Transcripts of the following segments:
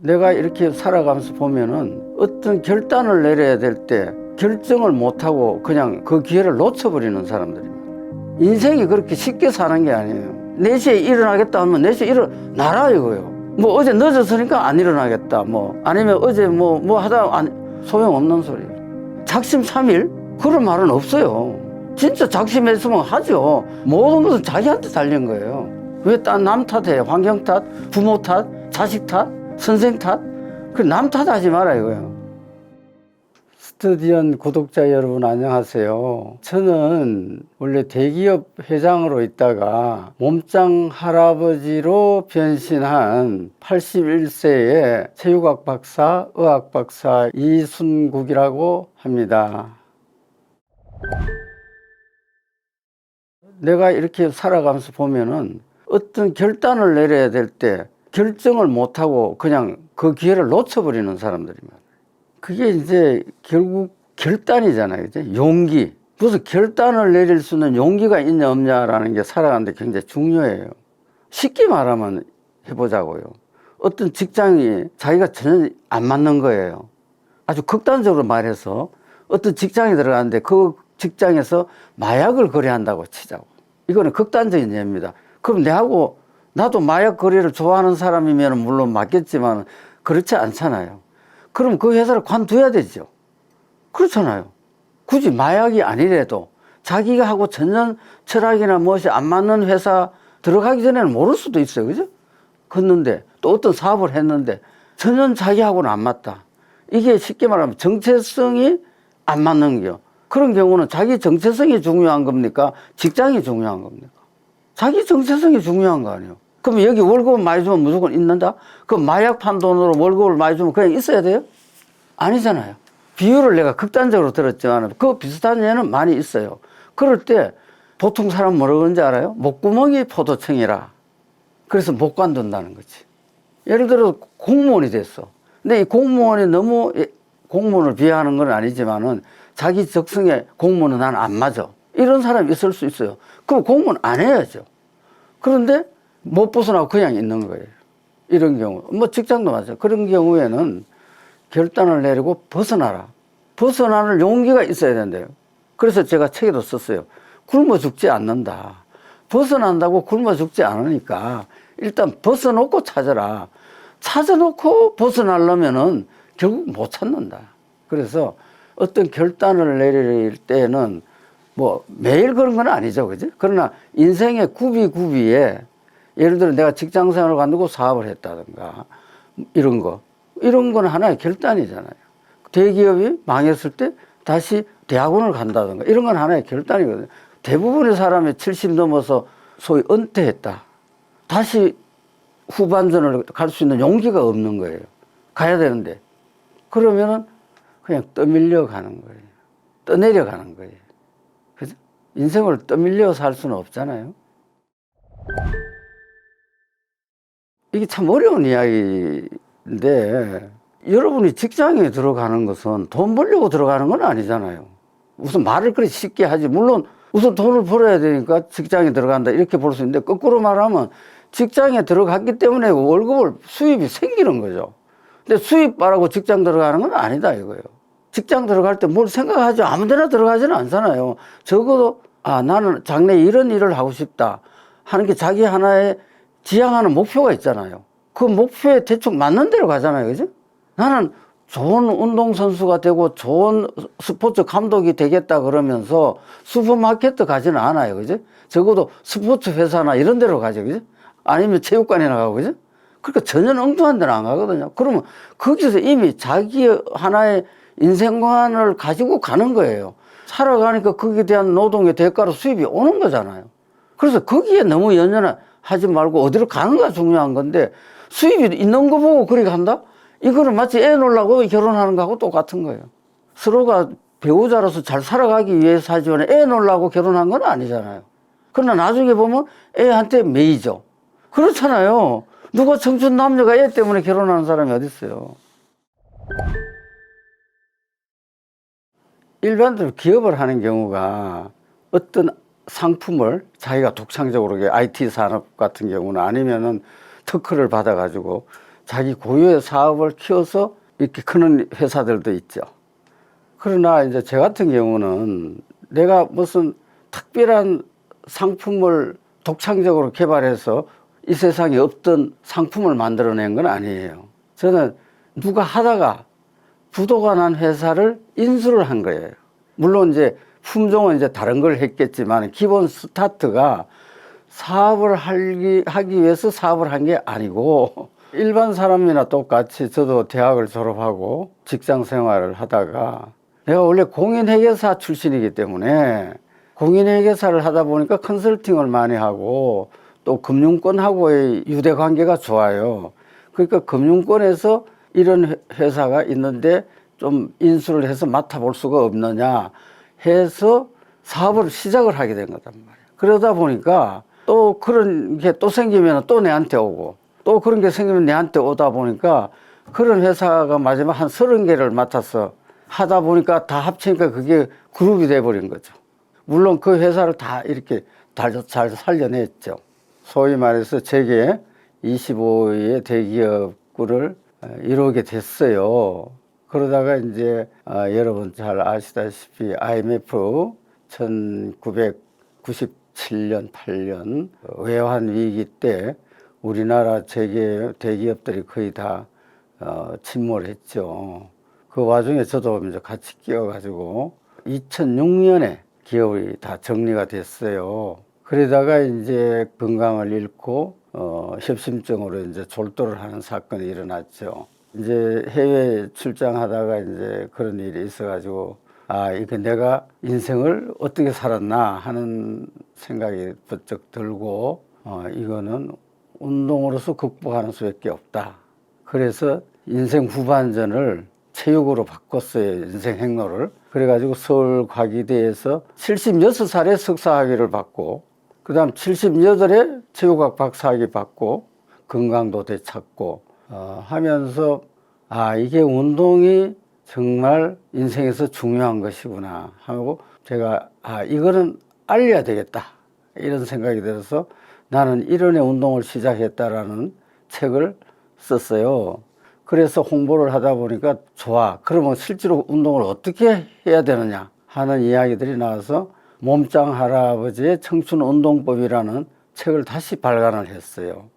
내가 이렇게 살아가면서 보면은 어떤 결단을 내려야 될 때 결정을 못하고 그냥 그 기회를 놓쳐버리는 사람들이 많아요. 인생이 그렇게 쉽게 사는 게 아니에요. 4시에 일어나겠다 하면 4시에 일어나라 이거예요. 뭐 어제 늦었으니까 안 일어나겠다, 뭐 아니면 어제 뭐 하다 소용없는 소리예요. 작심삼일 그런 말은 없어요. 진짜 작심했으면 하죠. 모든 것은 자기한테 달린 거예요. 왜 딴 남 탓해요? 환경 탓, 부모 탓, 자식 탓, 선생 탓? 그 남 탓하지 마라 이거예요. 스터디언 구독자 여러분 안녕하세요. 저는 원래 대기업 회장으로 있다가 몸짱 할아버지로 변신한 81세의 체육학 박사, 의학 박사 이순국이라고 합니다. 내가 이렇게 살아가면서 보면은 어떤 결단을 내려야 될 때 결정을 못하고 그냥 그 기회를 놓쳐버리는 사람들이 많아요. 그게 이제 결국 결단이잖아요. 그죠? 용기. 무슨 결단을 내릴 수 있는 용기가 있냐 없냐라는 게 살아가는데 굉장히 중요해요. 쉽게 말하면 해보자고요. 어떤 직장이 자기가 전혀 안 맞는 거예요. 아주 극단적으로 말해서 어떤 직장에 들어가는데 그 직장에서 마약을 거래한다고 치자고. 이거는 극단적인 예입니다. 그럼 나도 마약 거래를 좋아하는 사람이면 물론 맞겠지만 그렇지 않잖아요. 그럼 그 회사를 관둬야 되죠. 그렇잖아요. 굳이 마약이 아니래도 자기가 하고 전혀 철학이나 무엇이 안 맞는 회사 들어가기 전에는 모를 수도 있어요. 그죠? 그랬는데 또 어떤 사업을 했는데 전혀 자기하고는 안 맞다. 이게 쉽게 말하면 정체성이 안 맞는 거요. 그런 경우는 자기 정체성이 중요한 겁니까? 직장이 중요한 겁니까? 자기 정체성이 중요한 거 아니에요. 그럼 여기 월급을 많이 주면 무조건 있는다? 그럼 마약 판 돈으로 월급을 많이 주면 그냥 있어야 돼요? 아니잖아요. 비유를 내가 극단적으로 들었지만 그 비슷한 예는 많이 있어요. 그럴 때 보통 사람 뭐라고 그러는지 알아요? 목구멍이 포도청이라. 그래서 못 관둔다는 거지. 예를 들어 공무원이 됐어. 근데 이 공무원이 너무 공무원을 비하하는 건 아니지만은 자기 적성에 공무원은 난 안 맞아. 이런 사람이 있을 수 있어요. 그럼 공무원 안 해야죠. 그런데 못 벗어나고 그냥 있는 거예요. 이런 경우. 뭐 직장도 맞아요. 그런 경우에는 결단을 내리고 벗어나라. 벗어나는 용기가 있어야 된대요. 그래서 제가 책에도 썼어요. 굶어 죽지 않는다. 벗어난다고 굶어 죽지 않으니까 일단 벗어놓고 찾아라. 찾아놓고 벗어나려면은 결국 못 찾는다. 그래서 어떤 결단을 내릴 때는 뭐 매일 그런 건 아니죠. 그죠? 그러나 인생의 구비구비에 예를 들어 내가 직장 생활을 관두고 사업을 했다든가 이런 건 하나의 결단이잖아요. 대기업이 망했을 때 다시 대학원을 간다든가 이런 건 하나의 결단이거든요. 대부분의 사람이 70 넘어서 소위 은퇴했다. 다시 후반전을 갈 수 있는 용기가 없는 거예요. 가야 되는데. 그러면은 그냥 떠밀려 가는 거예요. 떠내려 가는 거예요. 그죠? 인생을 떠밀려 살 수는 없잖아요. 이게 참 어려운 이야기인데 여러분이 직장에 들어가는 것은 돈 벌려고 들어가는 건 아니잖아요. 우선 말을 그렇게 쉽게 하지. 물론 우선 돈을 벌어야 되니까 직장에 들어간다 이렇게 볼 수 있는데 거꾸로 말하면 직장에 들어갔기 때문에 월급을 수입이 생기는 거죠. 근데 수입 바라고 직장 들어가는 건 아니다 이거예요. 직장 들어갈 때 뭘 생각하지 아무 데나 들어가지는 않잖아요. 적어도 나는 장래 이런 일을 하고 싶다 하는 게 자기 하나의 지향하는 목표가 있잖아요. 그 목표에 대충 맞는 대로 가잖아요. 그죠? 나는 좋은 운동선수가 되고 좋은 스포츠 감독이 되겠다 그러면서 슈퍼마켓 가지는 않아요. 그죠? 적어도 스포츠 회사나 이런 데로 가죠. 그죠? 아니면 체육관에 나가고, 그죠? 그러니까 전혀 엉뚱한 데는 안 가거든요. 그러면 거기서 이미 자기 하나의 인생관을 가지고 가는 거예요. 살아가니까 거기에 대한 노동의 대가로 수입이 오는 거잖아요. 그래서 거기에 너무 연연하지 말고 어디로 가는가 중요한 건데 수입이 있는 거 보고 그렇게 한다? 이거는 마치 애 놓으려고 결혼하는 거하고 똑같은 거예요. 서로가 배우자로서 잘 살아가기 위해서 하지만 애 놓으려고 결혼한 건 아니잖아요. 그러나 나중에 보면 애한테 매이죠. 그렇잖아요. 누가 청춘 남녀가 애 때문에 결혼하는 사람이 어디 있어요. 일반적으로 기업을 하는 경우가 어떤 상품을 자기가 독창적으로 IT 산업 같은 경우는 아니면은 특허를 받아가지고 자기 고유의 사업을 키워서 이렇게 크는 회사들도 있죠. 그러나 이제 저 같은 경우는 내가 무슨 특별한 상품을 독창적으로 개발해서 이 세상에 없던 상품을 만들어낸 건 아니에요. 저는 누가 하다가 부도가 난 회사를 인수를 한 거예요. 물론 이제 품종은 이제 다른 걸 했겠지만 기본 스타트가 사업을 하기 위해서 사업을 한 게 아니고 일반 사람이나 똑같이 저도 대학을 졸업하고 직장 생활을 하다가 내가 원래 공인회계사 출신이기 때문에 공인회계사를 하다 보니까 컨설팅을 많이 하고 또 금융권하고의 유대 관계가 좋아요. 그러니까 금융권에서 이런 회사가 있는데 좀 인수를 해서 맡아볼 수가 없느냐 해서 사업을 시작을 하게 된 거단 말이에요. 그러다 보니까 또 그런 게 또 생기면 또 내한테 오고 또 그런 게 생기면 내한테 오다 보니까 그런 회사가 마지막 한 30개를 맡아서 하다 보니까 다 합치니까 그게 그룹이 돼버린 거죠. 물론 그 회사를 다 이렇게 잘 살려냈죠. 소위 말해서 제게 25위의 대기업을 이루게 됐어요. 그러다가 이제 여러분 잘 아시다시피 IMF 1997년, 8년 외환 위기 때 우리나라 대기업들이 거의 다 침몰했죠. 그 와중에 저도 이제 같이 끼어가지고 2006년에 기업이 다 정리가 됐어요. 그러다가 이제 건강을 잃고 협심증으로 이제 졸도를 하는 사건이 일어났죠. 이제 해외 출장하다가 이제 그런 일이 있어가지고 이거 내가 인생을 어떻게 살았나 하는 생각이 번쩍 들고 이거는 운동으로서 극복하는 수밖에 없다. 그래서 인생 후반전을 체육으로 바꿨어요. 인생 행로를. 그래가지고 서울과기대에서 76살에 석사학위를 받고 그 다음 78에 체육학 박사학위 받고 건강도 되찾고 하면서 이게 운동이 정말 인생에서 중요한 것이구나 하고 제가 이거는 알려야 되겠다 이런 생각이 들어서 나는 일원의 운동을 시작했다라는 책을 썼어요. 그래서 홍보를 하다 보니까 좋아. 그러면 실제로 운동을 어떻게 해야 되느냐 하는 이야기들이 나와서 몸짱 할아버지의 청춘운동법이라는 책을 다시 발간을 했어요.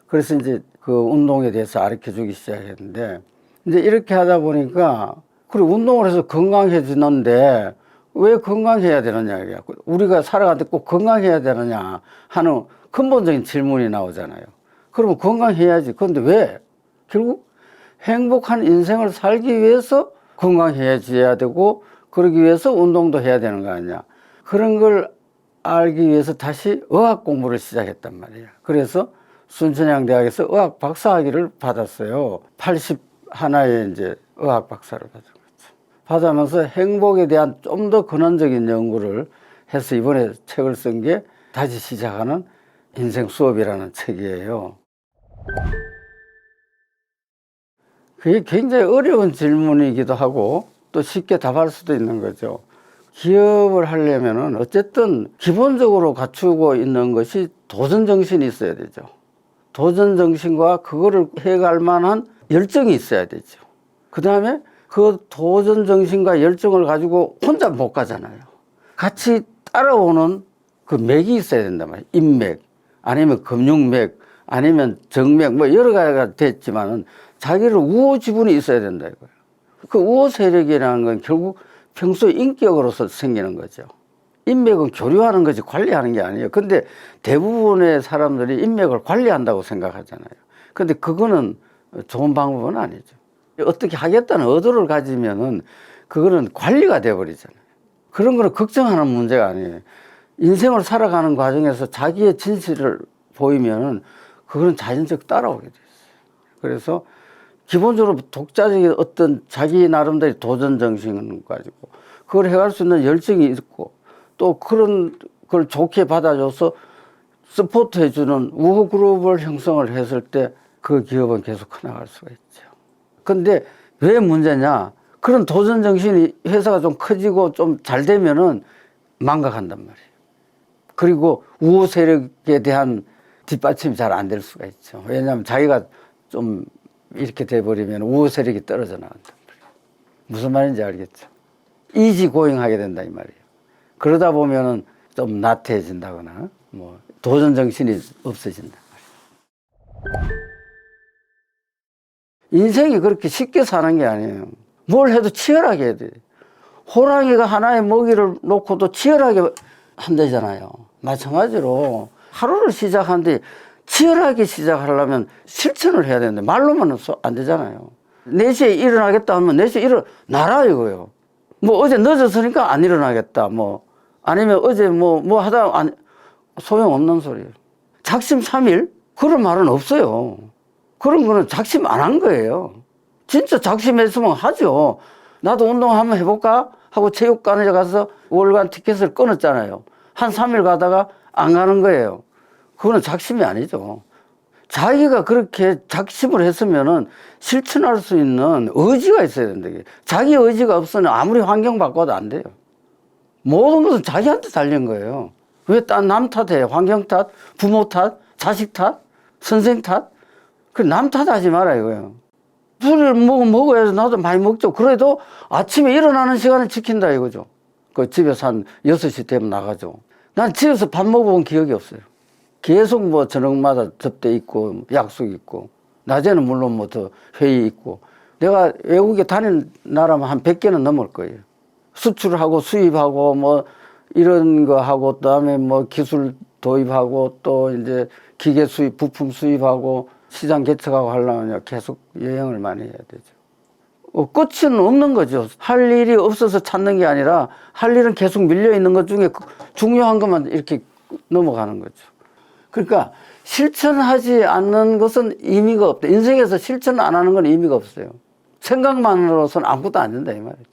그래서 이제 그 운동에 대해서 가르쳐 주기 시작했는데 이제 이렇게 하다 보니까 그래 운동을 해서 건강해지는데 왜 건강해야 되느냐 우리가 살아가는데 꼭 건강해야 되느냐 하는 근본적인 질문이 나오잖아요. 그러면 건강해야지. 그런데 왜? 결국 행복한 인생을 살기 위해서 건강해져야 되고 그러기 위해서 운동도 해야 되는 거 아니야. 그런 걸 알기 위해서 다시 의학 공부를 시작했단 말이에요. 그래서 순천향대학에서 의학 박사학위를 받았어요. 81에 이제 의학 박사를 받은 거죠. 받으면서 행복에 대한 좀 더 근원적인 연구를 해서 이번에 책을 쓴 게 다시 시작하는 인생 수업이라는 책이에요. 그게 굉장히 어려운 질문이기도 하고 또 쉽게 답할 수도 있는 거죠. 기업을 하려면은 어쨌든 기본적으로 갖추고 있는 것이 도전 정신이 있어야 되죠. 도전 정신과 그거를 해갈 만한 열정이 있어야 되죠. 그 다음에 그 도전 정신과 열정을 가지고 혼자 못 가잖아요. 같이 따라오는 그 맥이 있어야 된단 말이에요. 인맥, 아니면 금융맥, 아니면 정맥, 뭐 여러 가지가 됐지만은 자기를 우호 지분이 있어야 된다 이거예요. 그 우호 세력이라는 건 결국 평소 인격으로서 생기는 거죠. 인맥은 교류하는 거지 관리하는 게 아니에요. 근데 대부분의 사람들이 인맥을 관리한다고 생각하잖아요. 근데 그거는 좋은 방법은 아니죠. 어떻게 하겠다는 의도를 가지면은 그거는 관리가 돼버리잖아요. 그런 거는 걱정하는 문제가 아니에요. 인생을 살아가는 과정에서 자기의 진실을 보이면은 그거는 자연적 따라오게 돼요. 그래서 기본적으로 독자적인 어떤 자기 나름대로 도전 정신을 가지고 그걸 해갈 수 있는 열정이 있고 또 그런 걸 좋게 받아줘서 서포트 해주는 우호 그룹을 형성을 했을 때 그 기업은 계속 커나갈 수가 있죠. 근데 왜 문제냐? 그런 도전 정신이 회사가 좀 커지고 좀 잘 되면은 망각한단 말이에요. 그리고 우호 세력에 대한 뒷받침이 잘 안 될 수가 있죠. 왜냐하면 자기가 좀 이렇게 돼버리면 우호 세력이 떨어져 나간다. 무슨 말인지 알겠죠? 이지고잉하게 된다 이 말이에요. 그러다 보면은 좀 나태해진다거나 뭐 도전 정신이 없어진다. 인생이 그렇게 쉽게 사는 게 아니에요. 뭘 해도 치열하게 해야 돼. 호랑이가 하나의 먹이를 놓고도 치열하게 한다잖아요. 마찬가지로 하루를 시작하는데 치열하게 시작하려면 실천을 해야 되는데 말로만 안 되잖아요. 4시에 일어나겠다 하면 4시에 일어나라 이거예요. 뭐 어제 늦었으니까 안 일어나겠다 뭐 아니면 어제 뭐 하다 소용없는 소리예요. 작심 3일? 그런 말은 없어요. 그런 거는 작심 안 한 거예요. 진짜 작심했으면 하죠. 나도 운동 한번 해볼까 하고 체육관에 가서 월간 티켓을 끊었잖아요. 한 3일 가다가 안 가는 거예요. 그거는 작심이 아니죠. 자기가 그렇게 작심을 했으면은 실천할 수 있는 의지가 있어야 된다. 자기 의지가 없으면 아무리 환경 바꿔도 안 돼요. 모든 것은 자기한테 달린 거예요. 왜 딴 남 탓해? 환경 탓, 부모 탓, 자식 탓, 선생 탓? 그 남 탓하지 마라 이거예요. 술을 먹어야지 나도 많이 먹죠. 그래도 아침에 일어나는 시간을 지킨다 이거죠. 그 집에서 한 6시 되면 나가죠. 난 집에서 밥 먹어본 기억이 없어요. 계속 뭐 저녁마다 접대 있고 약속 있고 낮에는 물론 뭐 더 회의 있고 내가 외국에 다닌 나라면 한 100개는 넘을 거예요. 수출하고 수입하고 뭐 이런 거 하고 그다음에 뭐 기술 도입하고 또 이제 기계 수입, 부품 수입하고 시장 개척하고 하려면 계속 여행을 많이 해야 되죠. 끝은 없는 거죠. 할 일이 없어서 찾는 게 아니라 할 일은 계속 밀려 있는 것 중에 중요한 것만 이렇게 넘어가는 거죠. 그러니까 실천하지 않는 것은 의미가 없다. 인생에서 실천 안 하는 건 의미가 없어요. 생각만으로서는 아무것도 안 된다 이 말이죠.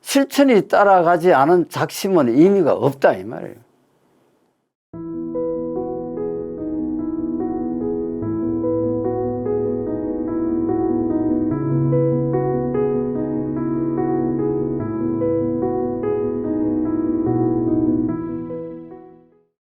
실천이 따라가지 않은 작심은 의미가 없다 이 말이에요.